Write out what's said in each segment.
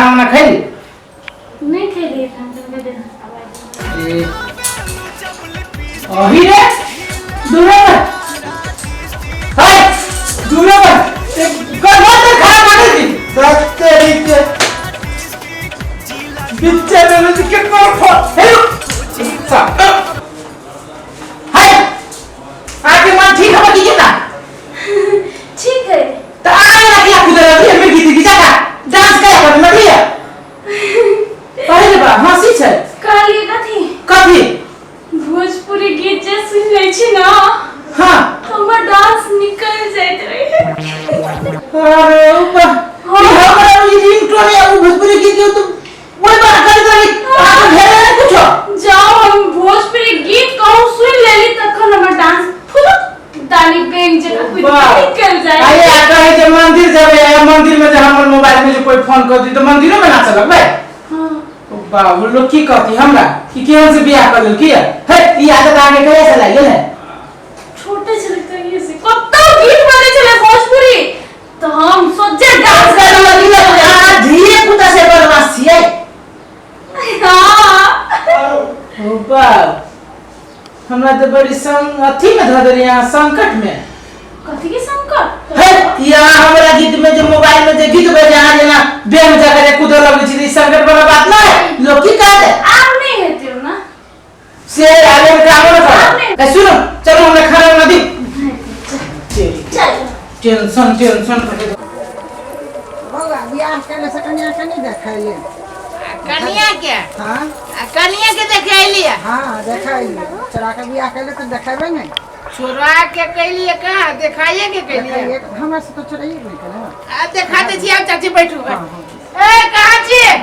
खाना वाना खाई नहीं खेलिए खाना दे अही रे दूर हाय दूर कर मत खाना मांगे थी तेरी के बिच्चे में कितना हेलो हाय आके मन ठीक है कीजिए ना ठीक है तो आने लगी आपकी तरफ ये मेरी दीदी जाका डांस क्या कर मत लिया पहले बा हंसी छे काली कथी भोजपुरी गीत जे सुन ले छी ना हां हमर डांस निकल जाइत रहे अरे ऊपर हमारा ये रिंगटोन है वो भोजपुरी गीत तो वही बात कर आप घेरे ना कुछ जाओ हम भोजपुरी गीत कहूं सुन लेली तखन हमर डांस फुल ताली बेंग जगह कुछ निकल जाए अरे आका है जे मंदिर जावे मंदिर में जे हमर मोबाइल में जो कोई फोन कर दी तो मंदिरों में ना चलक बे हां बाबू लोग की कहती हमरा कि केहन से बियाह कर लेल की है ई आदत आगे करे से लागिल है छोटे छले त ये से कत्तो गीत बने छले भोजपुरी तो हम सोचे डांस करे लगी हां धीरे कुता से बदमाशी है हां ओ बाप हमरा तो बड़ी संग अथी में धर दे यहां संकट में कथी के संकट है यहाँ हमरा गीत में जो मोबाइल में जो गीत बजे यहाँ जना बेम जगह कूद लगे छी संकट वाला बात ना है लोग की कहते आप नहीं हेते हो ना से आगे में काम ना कर ए सुनो चलो हमने खाना बना दी चल टेंशन करके बाबा बियाह करने से कन्या के नहीं देखाइले कन्या के हां कन्या के देखाइलिए हां देखाइले चला के बियाह करले तो देखाबे नहीं छोरा के कैलिए कहां देखाइए के कैलिए हमरा से तो चोराइए नहीं करे आ दिखाते छी आप चाची बैठू हां ए कहां छी ये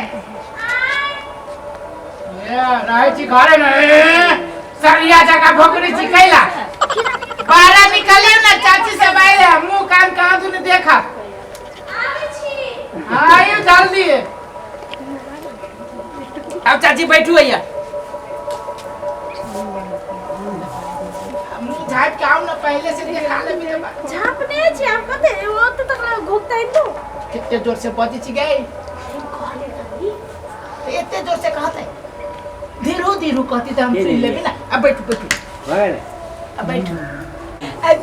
रहे छी घरे में सरिया जगह भोकरी छी कैला बाहर निकले ना चाची से बाहर मुंह कान कहां तूने देखा आवे छी आइयो जल्दी आप चाची बैठू भैया झाप के आओ ना पहले से देखा ले मेरे बात झापने छी आप कते वो तो तक घोकता है तो कितने जोर से बजी छी गई कहले रही इतने जोर से कहते धीरू धीरू कहती तो हम सुन लेबे ना अब बैठू अब बैठू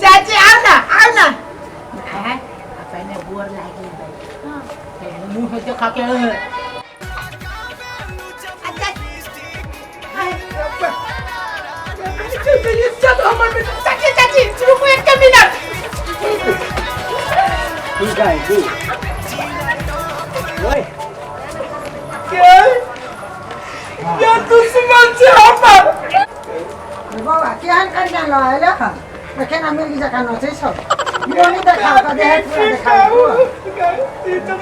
चाची आओ ना है पहले बोर लागी हां मुंह से खा के चाची रुको एक मिनट ठीक है तू ओए क्या दुश्मन से हमर बाबा केहन कन्या लायले हन देखे ना मिल जका न छै सब यो नहीं देखा का दे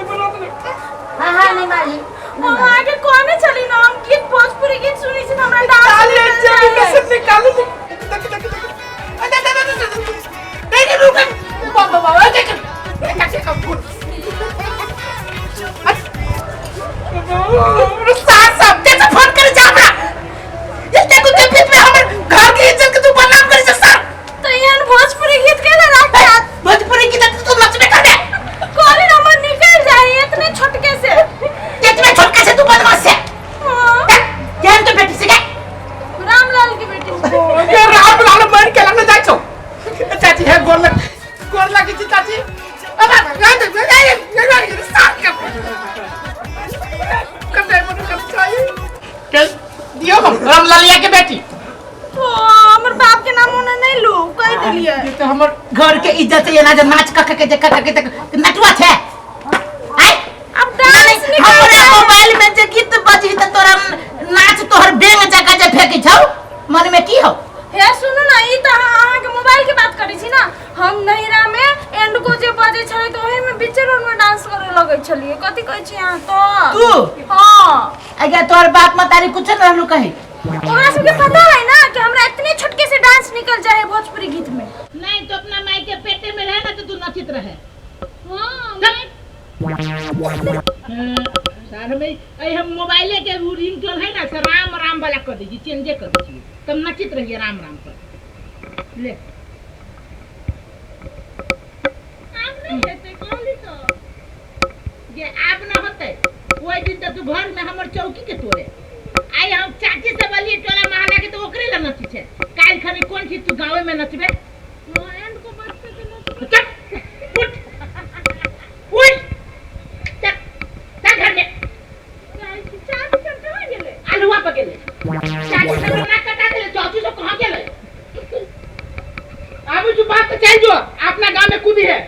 पूरा देखा हां नहीं मारी हम आगे कोने चली ना हम गीत भोजपुरी गीत सुनी छी हमरा डांस निकाल नहीं रुक बाबा देख कैसे कब साहब कैसे फोन कर जा हमरा ये देखो के बीच में हमर घर की इज्जत के तू बदनाम कर जा सर तो यार भोजपुरी गीत के ना रखे भोजपुरी की तू लक्ष्य में कर दे कोने नंबर निकल जाए इतने छोटके से कितने छोटके से तू बदमाश है क्या तो बेटी से रामलाल की बेटी ये रामलाल मर के लग जाय छो चाची है गोर लगी छी चाची अब गांड साथ कर मत कर चाहिए चल दियो रामलालिया के बेटी ओ हमर बाप के नाम ओने नहीं लो कह देलिए ये तो हमर घर के इज्जत है ना जो नाच के नटुआ छे आई अब डांस हमरा मोबाइल में जे गीत बजी त तोरा नाच तोहर बेंग जगह जे फेंकी छौ मन में की हो हे सुनु ना ई त अहाँ के मोबाइल के बात करै छी ना हम नहिरा में एंड को जे बजे छलै त ओही में बीच रोड में डांस करे लगै छलिए कथि कहै छी अहाँ तो तू हां अगे तोहर बाप मतारी कुछ न रहलु कही ओकरा सबके पता है ना कि हमरा इतने छुटके से डांस निकल जाए भोजपुरी गीत में नहीं तो अपना माई के पेटे में रहे ना तो तू नचित रहे हां सारे में आई हम मोबाइले के रिंगटोन है ना से राम राम वाला कर दीजिए चेंजे कर दीजिए तब नचित रहिए राम राम पर ले आप नहीं हेते कहली तो ये आप ना होते कोई घर में हमर चौकी के तोड़े आई हम चाची से बोलिए टोला महला के तो ओकरे ला नची छे काल खनी कोन चीज तू गांव में नचबे एंड को बच्चे के नच चुप उठ उठ चल घर में चाची सब कहां गेले आलूआ पे गेले चाची से ना कटा देले चाची से कहां गेले अब जो बात तो चल जो अपना गांव में कूदी है